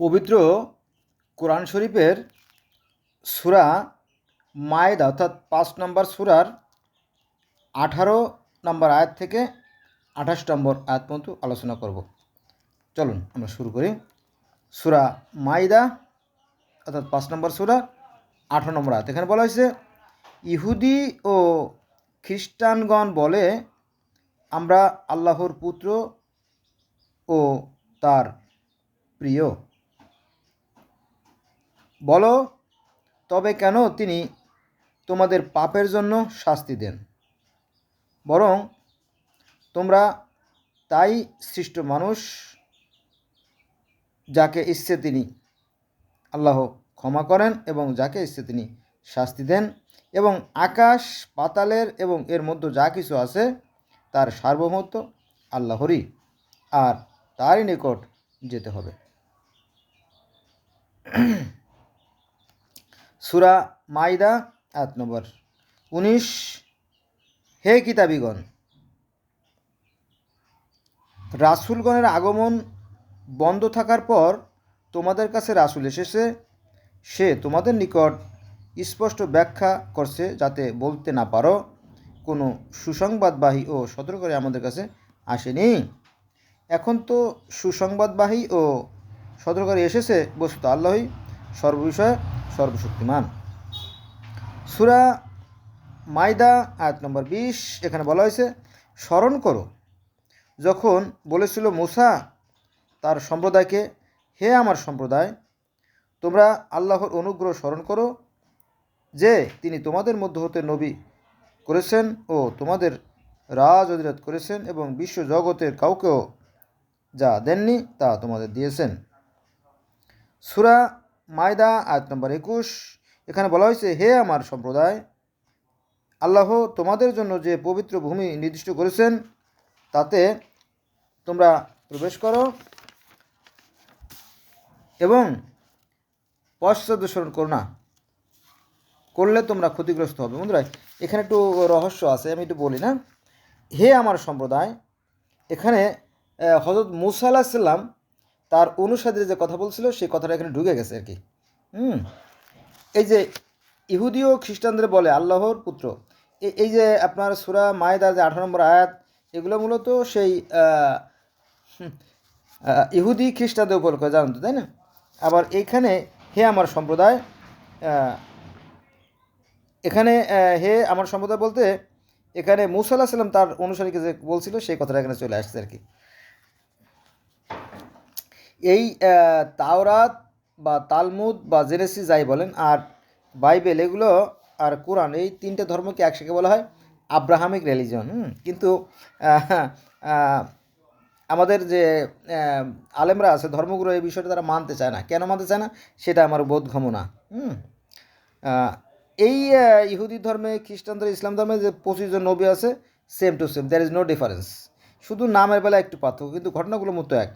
পবিত্র কোরআন শরীফের সূরা মায়েদা অর্থাৎ ৫ নম্বর সূরার ১৮ নম্বর আয়াত থেকে ২৮ নম্বর আয়াত পর্যন্ত আলোচনা করব। চলুন আমরা শুরু করি। সূরা মায়েদা অর্থাৎ ৫ নম্বর সূরা ১৮ নম্বর আয়াত। এখানে বলা হয়েছে, ইহুদি ও খ্রিস্টানগণ বলে, আমরা আল্লাহর পুত্র ও তার প্রিয়। বলো, তবে কেন তিনি তোমাদের পাপের জন্য শাস্তি দেন? বরং তোমরা তাই সৃষ্ট মানুষ, যাকে ইচ্ছে তিনি আল্লাহ ক্ষমা করেন এবং যাকে ইচ্ছে তিনি শাস্তি দেন, এবং আকাশ পাতালের এবং এর মধ্যে যা কিছু আছে তার সার্বভৌমত্ব আল্লাহরই, আর তারই নিকট যেতে হবে। সূরা মাইদা আয়াত নম্বর ১৯। হে কিতাবীগণ, রাসূলগণের আগমন বন্ধ থাকার পর তোমাদের কাছে রাসূল এসেছে, সে তোমাদের নিকট স্পষ্ট ব্যাখ্যা করছে, যাতে বলতে না পারো কোনো সুসংবাদবাহী ও সতর্ককারী আমাদের কাছে আসেনি। এখন তো সুসংবাদবাহী ও সতর্ককারী এসেছে, বস্তুত আল্লাহই সর্ববিষয়ে সর্বশক্তিমান। সূরা মাইদা আয়াত নম্বর ২০। এখানে বলা হয়েছে, স্মরণ করো যখন বলেছিল মূসা তার সম্প্রদায়কে, হে আমার সম্প্রদায়, তোমরা আল্লাহর অনুগ্রহ স্মরণ করো, যে তিনি তোমাদের মধ্য হতে নবী করেছেন ও তোমাদের রাজ অধিরাজ করেছেন, এবং বিশ্ব জগতের কাউকেও যা দেননি তা তোমাদের দিয়েছেন। সূরা মাইদা আয়াত নম্বর ২১। এখানে বলা হয়েছে, হে আমার সম্প্রদায়, আল্লাহ তোমাদের জন্য যে পবিত্র ভূমি নির্দিষ্ট করেছেন তাতে তোমরা প্রবেশ করো এবং পশ্চাদপসরণ করো না, করলে তোমরা ক্ষতিগ্রস্ত হবে। বন্ধুরা, এখানে একটু রহস্য আছে, আমি একটু বলি না। হে আমার সম্প্রদায়, এখানে হযরত মূসা আলাইহিস সালাম তার অনুসারীদের যে কথা বলছিল সেই কথাটা এখানে ঢুকে গেছে আর কি। এই যে ইহুদি ও খ্রিস্টানদের বলে আল্লাহর পুত্র, এই যে আপনার সূরা মায়েদার যে ১৮ নম্বর আয়াত, এগুলো মূলত সেই ইহুদি খ্রিস্টানদের উপর করে, জানেন তো, তাই না? আবার এইখানে হে আমার সম্প্রদায়, এখানে হে আমার সম্প্রদায় বলতে এখানে মূসা আলাইহিস সালাম তার অনুসারীকে যে বলছিল সেই কথাটা এখানে চলে আসছে আর কি। এই তাওরাত বা তালমুদ বা জেনেসিস যাই বলেন, আর বাইবেল, এগুলো আর কোরআন, এই তিনটে ধর্মকে একসাথে বলা হয় আব্রাহামিক রিলিজন। কিন্তু আমাদের যে আলেমরা আছে, ধর্মগুরু, এই বিষয়টা তারা মানতে চায় না। কেন মানতে চায় না সেটা আমার বোধগম্য না। এই ইহুদি ধর্মে, খ্রিস্টান ধর্মে, ইসলাম ধর্মে যে ২৫ জন নবী আছে, same to same, there is no difference. শুধু নামের বেলায় একটু পার্থক্য, কিন্তু ঘটনাগুলো মতো এক।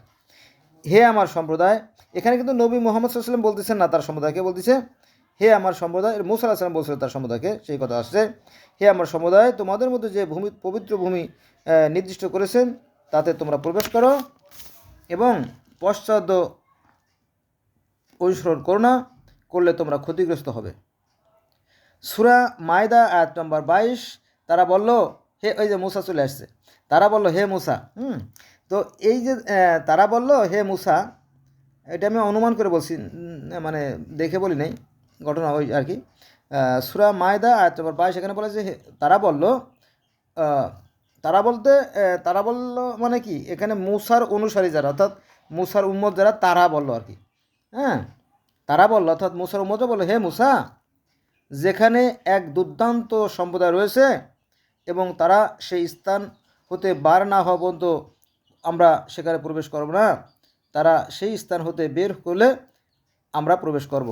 হে আমার সম্প্রদায়, এখানে কিন্তু নবী মুহাম্মদ সাল্লাল্লাহু আলাইহি ওয়াসাল্লাম বলতেছেন না, তার সম্প্রদায়কে বলতেছে হে আমার সম্প্রদায়। মূসা আলাইহিস সালাম বলছিল তার সম্প্রদায়কে, সেই কথা আসছে, হে আমার সম্প্রদায়, তোমাদের মধ্যে যে ভূমি, পবিত্র ভূমি নির্দিষ্ট করেছেন তাতে তোমরা প্রবেশ করো এবং পশ্চাৎ অনুসরণ করো না, করলে তোমরা ক্ষতিগ্রস্ত হবে। সূরা মায়েদা আয়াত নম্বর ২২। তারা বলল, হে, ওই যে মূসা চলে আসছে, তারা বলল, হে মূসা। তো এই যে তারা বলল হে মূসা, এটা আমি অনুমান করে বলছি, মানে দেখে বলি নাই, ঘটনা ওই আর কি। সূরা মায়েদা আয়াত নম্বর ২২, এখানে বলে যে তারা বলল, তারা বলল মানে কি, এখানে মূসার অনুসারী যারা, অর্থাৎ মূসার উম্মত যারা, তারা বলল আর কি। তারা বলল, অর্থাৎ মূসার উম্মতও বলল, হে মূসা, যেখানে এক দুর্দান্ত সম্প্রদায় রয়েছে এবং তারা সেই স্থান হতে বার না হওয়া পর্যন্ত আমরা সেখানে প্রবেশ করব না, তারা সেই স্থান হতে বের হলে আমরা প্রবেশ করব।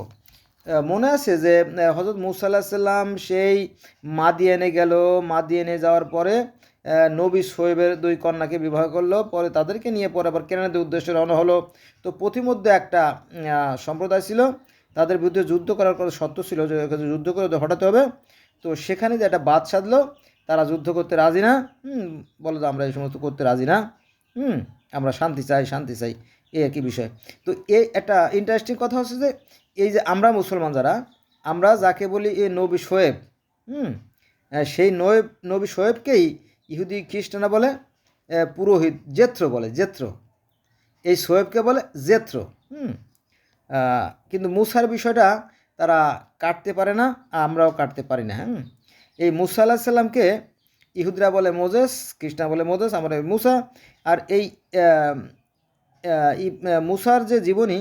মনে আছে যে হযরত মূসা আলাইহিস সালাম সেই মাদিয়ানে গেল, মাদিয়ানে যাওয়ার পরে নবী শোয়েবের ২ কন্যাকে বিবাহ করলো, পরে তাদেরকে নিয়ে পরে আবার কেনানের উদ্দেশ্যে রওনা হলো। তো পথিমধ্যে একটা সম্প্রদায় ছিল, তাদের বিরুদ্ধে যুদ্ধ করার কথা সত্য ছিল, যে যুদ্ধ করে হটাতে হবে। তো সেখানে যে একটা বাদ সাধলো, তারা যুদ্ধ করতে রাজি না, বলে যে আমরা এই সমস্ত করতে রাজি না। আমরা শান্তি চাই এই একই বিষয়। তো এই একটা ইন্টারেস্টিং কথা হচ্ছে যে এই যে আমরা মুসলমান যারা, আমরা যাকে বলি এই নবী শোয়েব, সেই নবী শোয়েবকেই ইহুদি খ্রিস্টানরা বলে পুরোহিত, জেত্র বলে, জেত্র। এই শোয়েবকে বলে জেত্র। কিন্তু মুসার বিষয়টা তারা কাটতে পারে না, আমরাও কাটতে পারি না। এই মুসা আলাইহিস সালামকে ইহুদিরা বলে মোজেস, খ্রিস্টান বলে মোজেস, আমরা মুসা। আর এই মুসার যে জীবনী,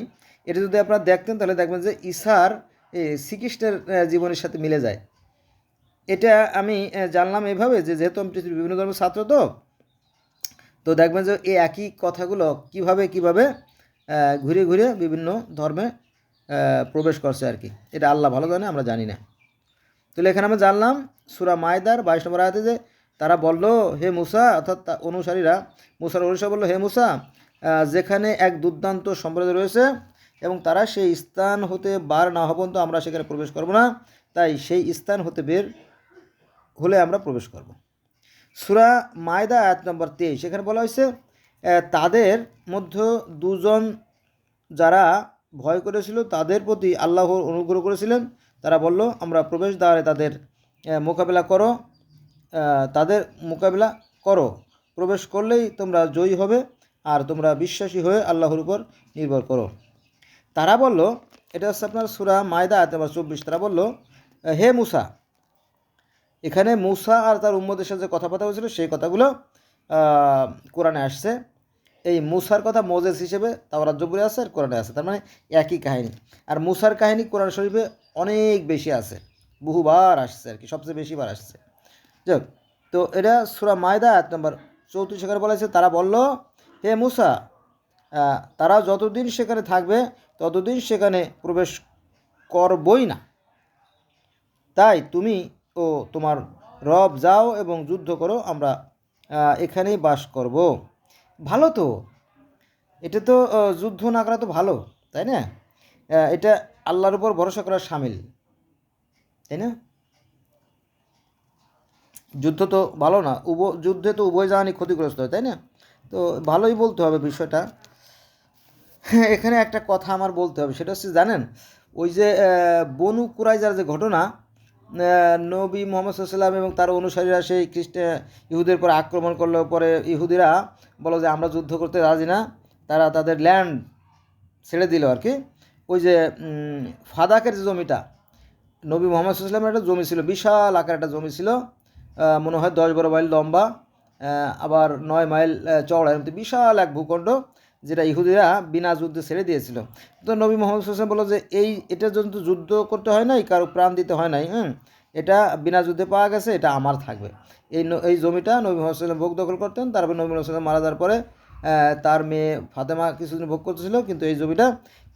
এটা যদি আপনারা দেখতেন তাহলে দেখবেন যে ঈসার শ্রীকৃষ্ণের জীবনের সাথে মিলে যায়। এটা আমি জানলাম এভাবে যে যেহেতু আমি পৃথিবীর বিভিন্ন ধর্মের ছাত্র, তো দেখবেন যে এই একই কথাগুলো কিভাবে ঘুরে ঘুরে বিভিন্ন ধর্মে প্রবেশ করছে আর কি। এটা আল্লাহ ভালো জানে, আমরা জানি না। তাহলে এখানে আমরা জানলাম সূরা মায়দার 22 নম্বর আয়াতে যে তারা বলল, হে মুসা, অর্থাৎ অনুসারীরা মুসার অনুসারী বলল, হে মুসা, যেখানে এক দুর্দান্ত সম্প্রদায় রয়েছে এবং তারা সেই স্থান হতে বার না হওয়া পর্যন্ত আমরা সেখানে প্রবেশ করব না, তাই সেই স্থান হতে বের হলে আমরা প্রবেশ করব। সূরা মায়দা আয়াত নম্বর 23, সেখানে বলা হয়েছে তাদের মধ্যে দুজন যারা ভয় করেছিল তাদের প্রতি আল্লাহর অনুগ্রহ করেছিলেন। তারা বলল, আমরা প্রবেশ দ্বারে তাদের মোকাবেলা করো, প্রবেশ করলেই তোমরা জয়ী হবে আর তোমরা বিশ্বাসী হয়ে আল্লাহর উপর নির্ভর করো। তারা বলল, এটা হচ্ছে আপনার সূরা মায়দা আয়াত নম্বর 24, তারা বলল, হে মুসা, এখানে মুসা আর তার উম্মতের সাথে যে কথাবার্তা হয়েছিল সেই কথাগুলো কোরআনে আসছে। এই মুসার কথা মোজেস হিসেবে তাওরাত জবুরে আছে আর কোরআনে আছে, তার মানে একই কাহিনী। আর মুসার কাহিনী কোরআন শরীফে অনেক বেশি আছে, বহুবার আসছে আর কি, সবচেয়ে বেশি বার আসছে। যাক, তো এটা সূরা মায়দা আয়াত নম্বর 34 সেখানে বলা হয়েছে, তারা বলল, হে মুসা, তারা যতদিন সেখানে থাকবে ততদিন সেখানে প্রবেশ করবই না, তাই তুমি ও তোমার রব যাও এবং যুদ্ধ করো, আমরা এখানেই বাস করব। ভালো তো, এটা তো যুদ্ধ না করা তো ভালো, তাই না? এটা আল্লাহর উপর ভরসা করা শামিল, তাই না? যুদ্ধ তো ভালো না, যুদ্ধে তো উভয় জাহানই ক্ষতিগ্রস্ত হয়, তাই না? তো ভালোই বলতে হবে বিষয়টা। এখানে একটা কথা আমার বলতে হবে, সেটা হচ্ছে জানেন, ওই যে বনু কুরাইজার যে ঘটনা, নবী মুহাম্মদ সাল্লাল্লাহু আলাইহি ওয়াসাল্লাম এবং তার অনুসারীরা সেই ইহুদের পর আক্রমণ করলো, পরে ইহুদিরা বলো যে আমরা যুদ্ধ করতে রাজি না, তারা তাদের ল্যান্ড ছেড়ে দিল আর কি। ওই যে ফাদাকের যে জমিটা, নবী মুহাম্মদ সাল্লাল্লাহু আলাইহি ওয়াসাল্লামের একটা জমি ছিল, বিশাল আকার একটা জমি ছিল, মনে হয় 10-12 মাইল লম্বা, আবার 9 মাইল চওড়া, এমনি বিশাল এক ভূখণ্ড, যেটা ইহুদিরা বিনা যুদ্ধে ছেড়ে দিয়েছিল। তো নবী মুহাম্মদ সাল্লাল্লাহু আলাইহি ওয়াসাল্লাম বলল যে এটার জন্য তো যুদ্ধ করতে হয় নাই, কারো প্রাণ দিতে হয় নাই, এটা বিনা যুদ্ধে পাওয়া গেছে, এটা আমার থাকবে। এই জমিটা নবী মুহাম্মদ সাল্লাল্লাহু আলাইহি ওয়াসাল্লাম ভোগ দখল করতেন, তারপর নবী মুহাম্মদ সাল্লাল্লাহু আলাইহি ওয়াসাল্লাম মারা যাওয়ার পরে তার মেয়ে ফাতেমা কিছুদিন ভোগ করতেছিল, কিন্তু এই জমিটা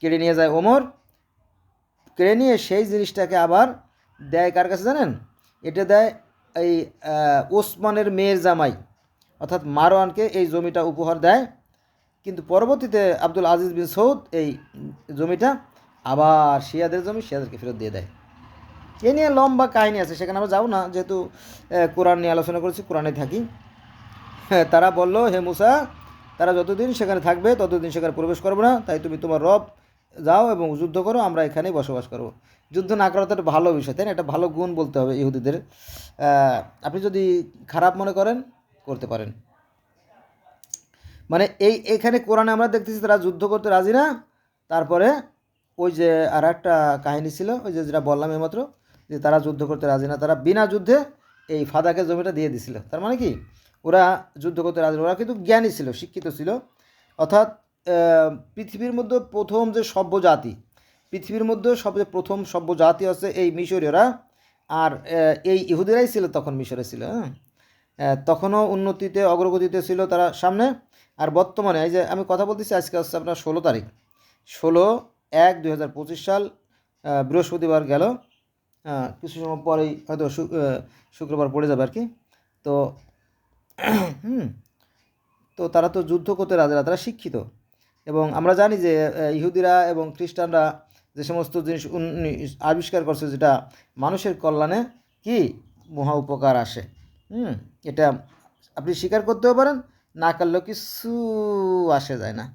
কেড়ে নিয়ে যায় ওমর। কেড়ে নিয়ে সেই জিনিসটাকে আবার দেয় কার কাছে জানেন? এটা দেয় এই ওসমানের মেয়ের জামাই অর্থাৎ মারওয়ানকে এই জমিটা উপহার দেয়। কিন্তু পরবর্তীতে আব্দুল আজিজ বিন সৌদ এই জমিটা আবার শিয়াদের জমি শিয়াদেরকে ফেরত দিয়ে দেয়। এ নিয়ে লম্বা কাহিনী আছে, সেখানে আমরা যাবো না, যেহেতু কোরআন নিয়ে আলোচনা করেছি, কোরআনে থাকি। তারা বলল, হে মুসা, তারা যতদিন সেখানে থাকবে ততদিন সেখানে প্রবেশ করবো না, তাই তুমি তোমার রব যাও এবং যুদ্ধ করো, আমরা এখানেই বসবাস করবো। যুদ্ধ না করা তো একটা ভালো বিষয়, তাই না? একটা ভালো গুণ বলতে হবে ইহুদিদের। আপনি যদি খারাপ মনে করেন করতে পারেন, মানে এইখানে কোরআনে আমরা দেখতেছি তারা যুদ্ধ করতে রাজি না। তারপরে ওই যে আর একটা কাহিনী ছিল, ওই যে যেটা বললাম এইমাত্র, যে তারা যুদ্ধ করতে রাজি না, তারা বিনা যুদ্ধে এই ফাদাকে জমিটা দিয়ে দিছিল। তার মানে কি, ওরা যুদ্ধ করতে রাজি, ওরা কিন্তু জ্ঞানী ছিল, শিক্ষিত ছিল। অর্থাৎ পৃথিবীর মধ্যে প্রথম যে সভ্য জাতি, পৃথিবীর মধ্যে সবচেয়ে প্রথম সভ্য জাতি হচ্ছে এই মিশরীয়রা। আর এই ইহুদিরাই ছিল তখন, মিশরে ছিল। তখনও উন্নতিতে অগ্রগতিতে ছিল তারা সামনে। আর বর্তমানে এই যে আমি কথা বলতেছি, আজকে হচ্ছে আপনার 16 তারিখ, 16/1/2025 সাল, বৃহস্পতিবার গেল, কিছু সময় পরেই হয়তো শুক্রবার পড়ে যাবে আর কি। তো তো তারা তো যুদ্ধ করতে রাজি না, তারা শিক্ষিত। এবং আমরা জানি যে ইহুদিরা এবং খ্রিস্টানরা যে সমস্ত জিনিস আবিষ্কার করছে, যেটা মানুষের কল্যাণে কি মহা উপকার আসে, এটা আপনি স্বীকার করতেও পারেন, না করলেও কিছু আসে যায় না।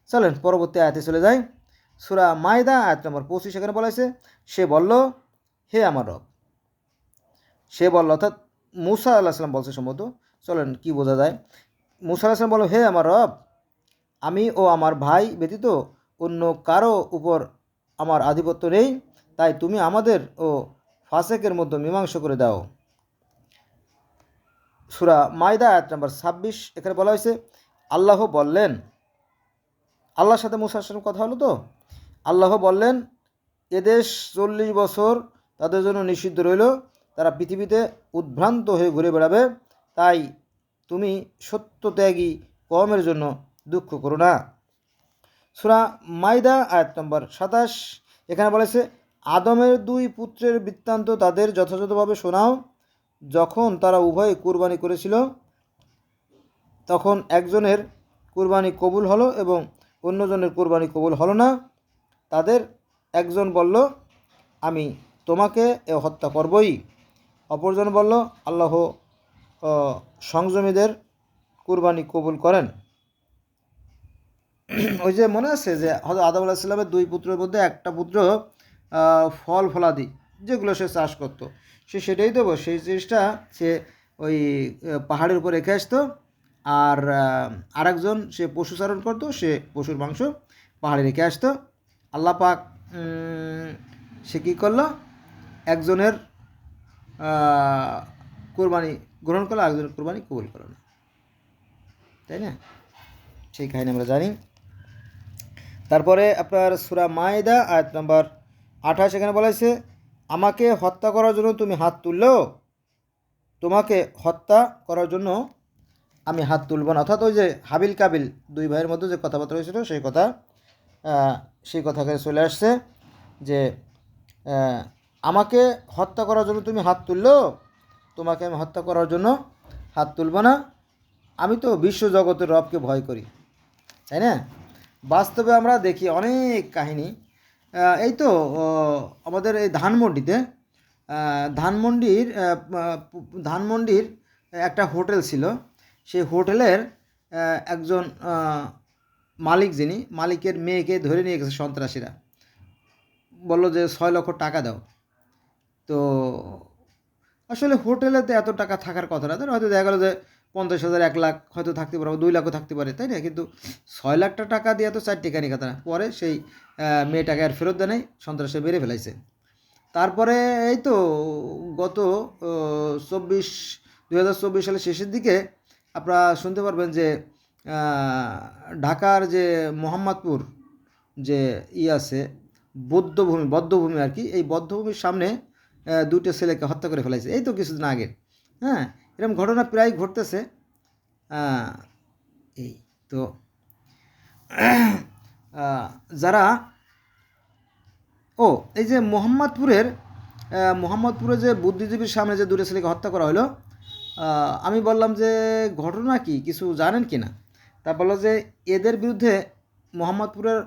চলেন পরবর্তী আয়াতে চলে যাই। সূরা মাইদা আয়াত নম্বর 25, এখানে বলা হয়েছে, সে বলল, হে আমার রব। সে বলল অর্থাৎ মুসা আল্লাহ সাল্লাম বলছে সম্ভবত। চলেন কি বোঝা যায়। মুসা আল্লাহ সাল্লাম বলল, হে আমার রব, আমি ও আমার ভাই ব্যতীত অন্য কারো উপর আমার আধিপত্য নেই, তাই তুমি আমাদের ও ফাসেকের মধ্যে মীমাংসা করে দাও। সূরা মাইদা আয়াত নম্বর 26, এখানে বলা হয়েছে, আল্লাহ বললেন, আল্লাহর সাথে মুসার সাথে কথা হলো তো, আল্লাহ বললেন, এদেশ 40 বছর তাদের জন্য নিষিদ্ধ রইল, তারা পৃথিবীতে উদ্ভ্রান্ত হয়ে ঘুরে বেড়াবে, তাই তুমি সত্যত্যাগী কওমের জন্য দুঃখ করো না। সূরা মাইদা আয়াত নম্বর 27, এখানে বলেছে, আদমের 2 পুত্রের বৃত্তান্ত তাদের যথাযথভাবে শোনাও। যখন তারা উভয়ে কুরবানি করেছিল, তখন একজনের কুরবানি কবুল হলো এবং অন্যজনের কুরবানি কবুল হলো না। তাদের একজন বলল, আমি তোমাকে হত্যা করবই। অপরজন বলল, আল্লাহ সংযমীদের কুরবানি কবুল করেন। ওই যে মনে আছে যে হযরত আদম আলাইহিস সালামের 2 পুত্রের মধ্যে একটা পুত্র ফল ফলাদি যেগুলো সে চাষ করতো, সে সেটাই দেবো, সেই জিনিসটা সে ওই পাহাড়ের উপর রেখে আসতো। আর আরেকজন সে পশু চারণ করতো, সে পশুর মাংস পাহাড়ে রেখে আসতো। আল্লাহ পাক সে কী করলো, একজনের কোরবানি গ্রহণ করলো, আরেকজনের কোরবানি কবুল করলো না, তাই না? সেই কাহিনী আমরা জানি। তারপরে আপনার সূরা মাইদা আয়াত নম্বর 28, এখানে বলা হয়েছে, আমাকে হত্যা করার জন্য তুমি হাত তুললো, তোমাকে হত্যা করার জন্য আমি হাত তুলব না। অর্থাৎ ওই যে হাবিল কাবিল 2 ভাইয়ের মধ্যে যে কথাবার্তা হয়েছিল সেই কথা চলে আসছে যে আমাকে হত্যা করার জন্য তুমি হাত তুললো, তোমাকে আমি হত্যা করার জন্য হাত তুলব না। আমি তো বিশ্বজগতের রবকে ভয় করি, তাই না? বাস্তবে আমরা দেখি অনেক কাহিনী। এই তো আমাদের এই ধানমন্ডির একটা হোটেল ছিল। সেই হোটেলের একজন মালিক, যিনি মালিকের মেয়েকে ধরে নিয়ে গেছে সন্ত্রাসীরা, বলল যে 6 লক্ষ টাকা দাও। তো আসলে হোটেলেতে এত টাকা থাকার কথা না, হয়তো দেখা গেলো যে 50,000 1 লাখ হয়তো থাকতে পারে, 2 লাখও থাকতে পারে, তাই না? কিন্তু 6 লাখ টাকা দিয়ে তো 4 টেকানি কথা না। পরে সেই মেয়েটাকে আর ফেরত দেয় নাই, সন্ত্রাসে মেরে ফেলাইছে। তারপরে এই তো গত 2024 সালের শেষের দিকে আপনারা শুনতে পারবেন যে ঢাকার যে মোহাম্মদপুর যে আছে বদ্ধভূমি আর কি, এই বদ্ধভূমির সামনে 2টা ছেলেকে হত্যা করে ফেলাইছে এই তো কিছুদিন আগে। হ্যাঁ, এরকম ঘটনা প্রায় ঘটতেছে। এই তো যারা এই যে মোহাম্মদপুরে যে বুদ্ধিজীবীর সামনে যে 2টা ছেলেকে হত্যা করা হলো, আমি বললাম যে ঘটনা কি, কিছু জানেন কি না? তা বললো যে এদের বিরুদ্ধে মোহাম্মদপুরের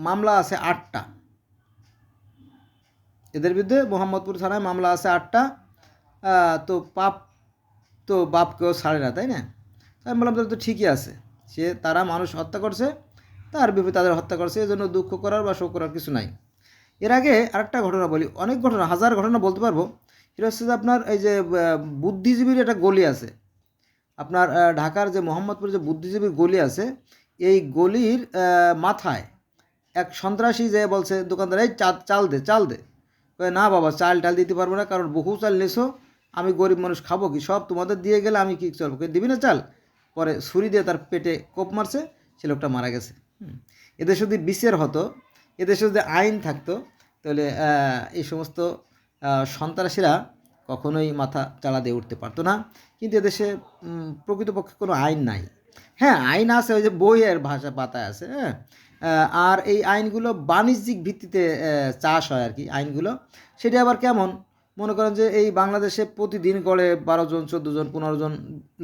মামলা আছে 8টা। এদের বিরুদ্ধে মোহাম্মদপুর থানায় মামলা আছে 8টা। তো বাপ কেউ ছাড়ে না, তাই না? আমি বললাম তাহলে তো ঠিকই আছে, তারা মানুষ হত্যা করছে, তার বিপরীতে তাদের হত্যা করছে, এই জন্য দুঃখ করার বা শোক করার কিছু নাই। এর আগে আরেকটা ঘটনা বলি, অনেক ঘটনা, হাজার ঘটনা বলতে পারবো। এটা হচ্ছে যে আপনার এই যে বুদ্ধিজীবীর একটা গলি আছে আপনার ঢাকার যে মোহাম্মদপুরে যে বুদ্ধিজীবীর গলি আছে, এই গলির মাথায় এক সন্ত্রাসী যে বলছে দোকানদার, এই চাল দে। না বাবা, চাল দিতে পারবো না, কারণ বহু চাল নেছো, আমি গরিব মানুষ খাবো কি, সব তোমাদের দিয়ে গেলে আমি কি চলবো, দিবি না চাল? পরে ছুরি দিয়ে তার পেটে কোপ মারছে, সে লোকটা মারা গেছে। এদের যদি বিচার হতো, এদেশে যদি আইন থাকতো, তাহলে এই সমস্ত সন্ত্রাসীরা কখনোই মাথা চালা দিয়ে উঠতে পারতো না। কিন্তু এদেশে প্রকৃতপক্ষে কোনো আইন নাই। হ্যাঁ, আইন আছে, ওই যে বইয়ের ভাষা পাতায় আছে। হ্যাঁ, আর এই আইনগুলো বাণিজ্যিক ভিত্তিতে চাষ হয় আর কি আইনগুলো। সেটা আবার কেমন, মনে করেন যে এই বাংলাদেশে প্রতিদিন গড়ে 12 জন 14 জন 15 জন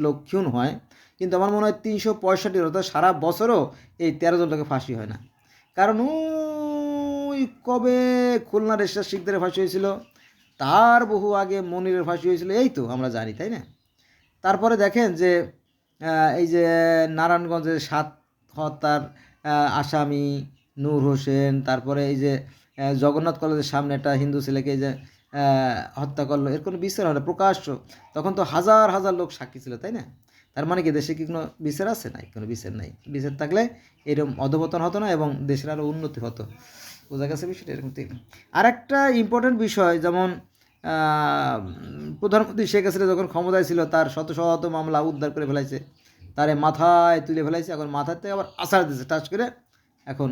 লোক খুন হয়, কিন্তু আমার মনে হয় 365 অর্থাৎ সারা বছরও এই 13 জন লোকে ফাঁসি হয় না। কারণ ওই কবে খুলনার এরশাদ শিকদারের ফাঁসি হয়েছিল, তার বহু আগে মনিরের ফাঁসি হয়েছিল, এই তো আমরা জানি, তাই না? তারপরে দেখেন যে এই যে নারায়ণগঞ্জের 7 হত্যার আসামি নূর হোসেন, তারপরে এই যে জগন্নাথ কলেজের সামনে একটা হিন্দু ছেলেকে এই যে হত্যা করলো, এর কোনো বিচার হয় না প্রকাশ্য। তখন তো হাজার হাজার লোক সাক্ষী ছিল, তাই না? তার মানে কি দেশে কি কোনো বিচার আছে? নাই, কোনো বিচার নাই। বিচার থাকলে এরকম অধঃপতন হতো না এবং দেশের আরও উন্নতি হতো। বোঝা গেছে বিষয়টা? এরকম ঠিক। আর একটা ইম্পর্টেন্ট বিষয়, যেমন প্রধানমন্ত্রী শেখ হাসিনা যখন ক্ষমতায় ছিল তার শত শত মামলা উদ্ধার করে ফেলাইছে, তারে মাথায় তুলে ফেলাইছে, এখন মাথার থেকে আবার আছাড় দিয়েছে টাচ করে। এখন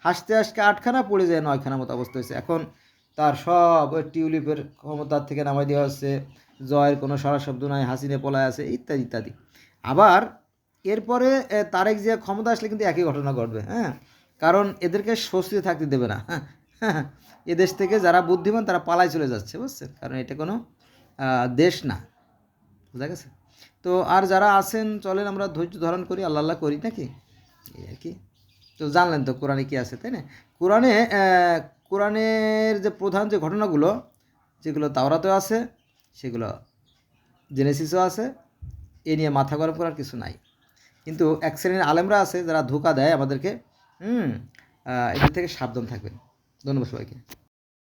হাসতে হাসতে 8খানা পড়ে যায় 9খানা মতো অবস্থা হয়েছে। এখন তার সব ওই টিউলিপের ক্ষমতার থেকে নামাই দেওয়া হচ্ছে, জয়ের কোনো সারা শব্দ নাই, হাসিনে পলায় আছে, ইত্যাদি ইত্যাদি। আবার এরপরে তারেক জিয়া ক্ষমতা আসলে কিন্তু একই ঘটনা ঘটবে, কারণ এদেরকে স্বস্তিতে থাকতে দেবে না। এদেশ থেকে যারা বুদ্ধিমান তারা পালায় চলে যাচ্ছে, বুঝছেন? কারণ এটা কোনো দেশ না। বুঝা গেছে? তো আর যারা আছেন চলেন আমরা ধৈর্য ধারণ করি, আল্লাহ আল্লাহ করি নাকি, এই আর কি। তো জানলেন তো কোরআনে কী আছে, তাই না? কোরআনে কোরআনের যে প্রধান যে ঘটনাগুলো, যেগুলো তাওরাতেও আছে, সেগুলো জেনেসিসও আছে, এ নিয়ে মাথা গরম করার কিছু নাই। কিন্তু এক শ্রেণীর আলেমরা আছে যারা ধোঁকা দেয় আমাদেরকে, এদের থেকে সাবধান থাকবেন। ধন্যবাদ সবাইকে।